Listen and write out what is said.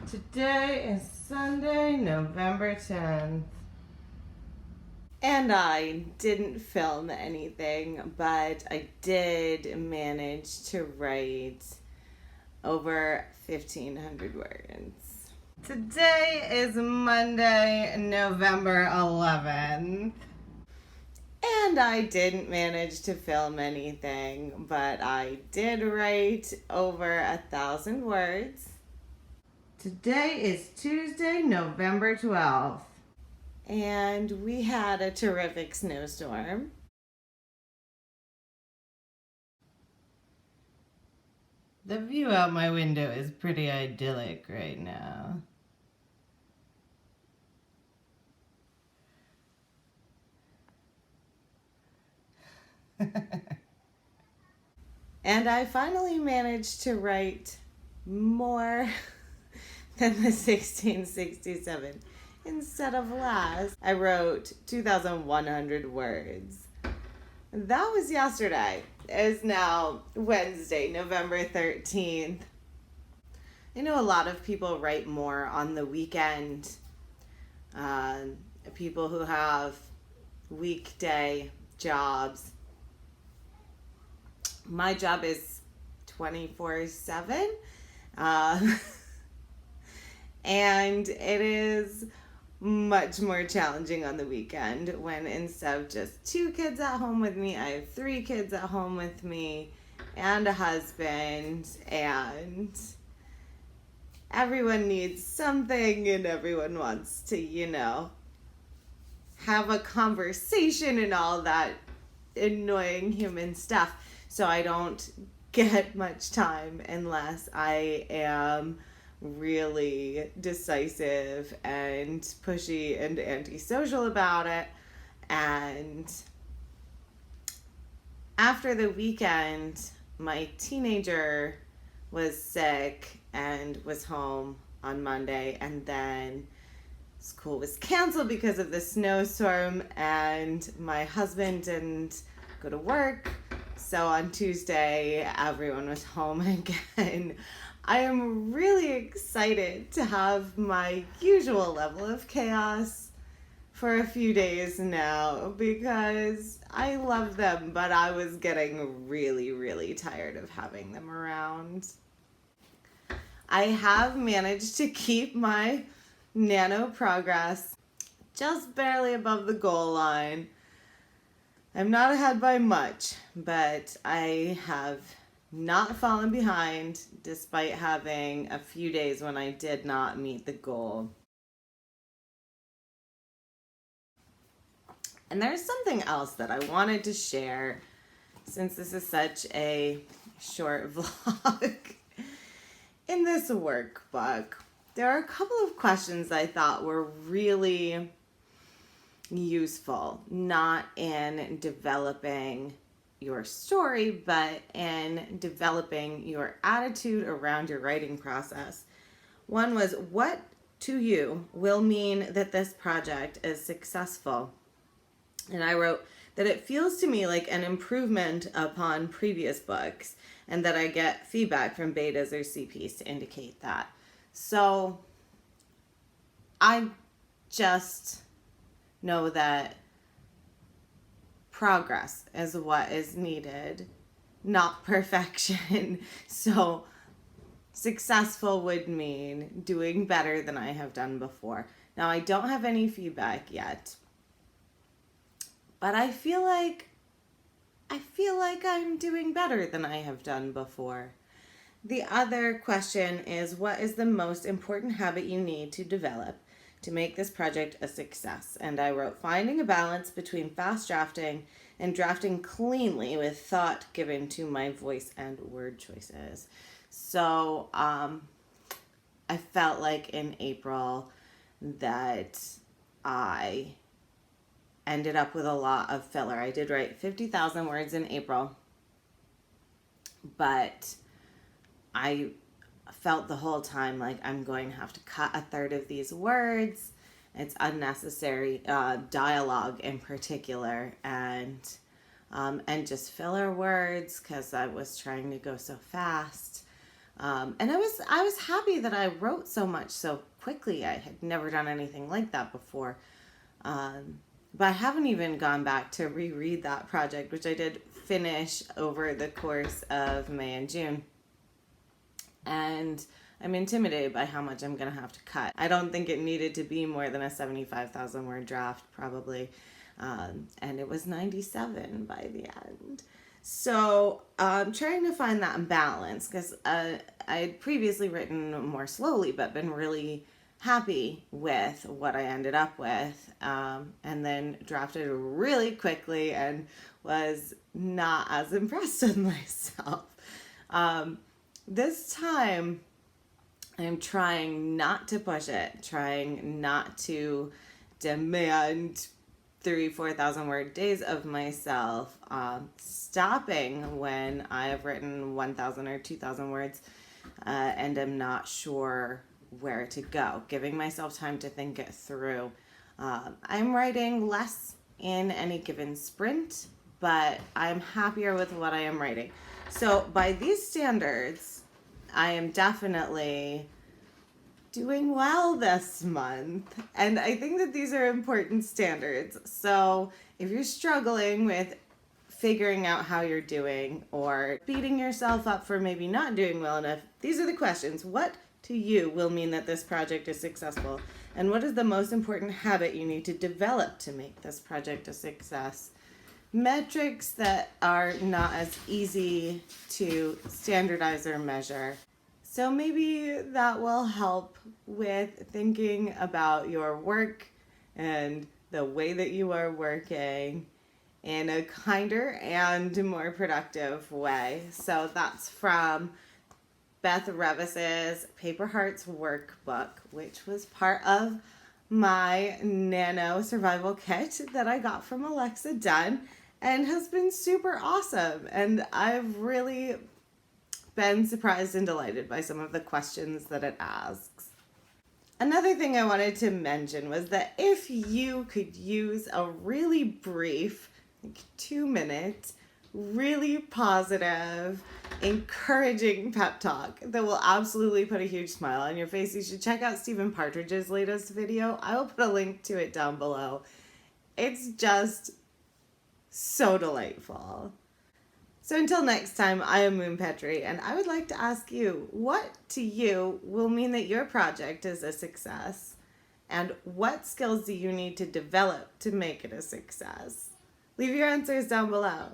Today is Sunday, November 10th. And I didn't film anything, but I did manage to write over 1,500 words. Today is Monday, November 11th. And I didn't manage to film anything, but I did write over 1,000 words. Today is Tuesday, November 12th. And we had a terrific snowstorm. The view out my window is pretty idyllic right now. And I finally managed to write more than the 1667 instead of less. I wrote 2,100 words. That was yesterday. It's now Wednesday, November 13th. I know a lot of people write more on the weekend. People who have weekday jobs. My job is 24/7. And it is much more challenging on the weekend when instead of just 2 kids at home with me, I have 3 kids at home with me and a husband, and everyone needs something and everyone wants to, have a conversation and all that annoying human stuff. So I don't get much time unless I am really decisive and pushy and antisocial about it. And after the weekend, my teenager was sick and was home on Monday, and then school was canceled because of the snowstorm, and my husband didn't go to work. So on Tuesday, everyone was home again. I am really excited to have my usual level of chaos for a few days now because I love them, but I was getting really, really tired of having them around. I have managed to keep my nano progress just barely above the goal line. I'm not ahead by much, but I have not fallen behind despite having a few days when I did not meet the goal. And there's something else that I wanted to share since this is such a short vlog. In this workbook, there are a couple of questions I thought were really useful, not in developing your story, but in developing your attitude around your writing process. One was, what to you will mean that this project is successful? And I wrote that it feels to me like an improvement upon previous books, and that I get feedback from betas or CPs to indicate that. So I just know that progress is what is needed, not perfection. So successful would mean doing better than I have done before. Now, I don't have any feedback yet, but I feel like I'm doing better than I have done before. The other question is, what is the most important habit you need to develop to make this project a success? And I wrote, finding a balance between fast drafting and drafting cleanly with thought given to my voice and word choices. So I felt like in April that I ended up with a lot of filler. I did write 50,000 words in April, but I felt the whole time like I'm going to have to cut a third of these words. It's unnecessary dialogue in particular, and just filler words because I was trying to go so fast. And I was happy that I wrote so much so quickly. I had never done anything like that before. But I haven't even gone back to reread that project, which I did finish over the course of May and June. And I'm intimidated by how much I'm going to have to cut. I don't think it needed to be more than a 75,000 word draft, probably. And it was 97 by the end. So I'm trying to find that balance because I had previously written more slowly, but been really happy with what I ended up with, and then drafted really quickly and was not as impressed with myself. This time, I'm trying not to push it, trying not to demand 4,000 word days of myself, stopping when I have written 1,000 or 2,000 words and am not sure where to go, giving myself time to think it through. I'm writing less in any given sprint, but I'm happier with what I am writing. So by these standards, I am definitely doing well this month. And I think that these are important standards. So if you're struggling with figuring out how you're doing or beating yourself up for maybe not doing well enough, these are the questions. What to you will mean that this project is successful? And what is the most important habit you need to develop to make this project a success? Metrics that are not as easy to standardize or measure. So maybe that will help with thinking about your work and the way that you are working in a kinder and more productive way. So that's from Beth Revis's Paper Hearts workbook, which was part of my Nano survival kit that I got from Alexa Dunn and has been super awesome. And I've really been surprised and delighted by some of the questions that it asks. Another thing I wanted to mention was that if you could use a really brief, like 2 minute, really positive, encouraging pep talk that will absolutely put a huge smile on your face, you should check out Stephen Partridge's latest video. I will put a link to it down below. It's just so delightful. So until next time, I am Moon Petrie, and I would like to ask you, what to you will mean that your project is a success? And what skills do you need to develop to make it a success? Leave your answers down below.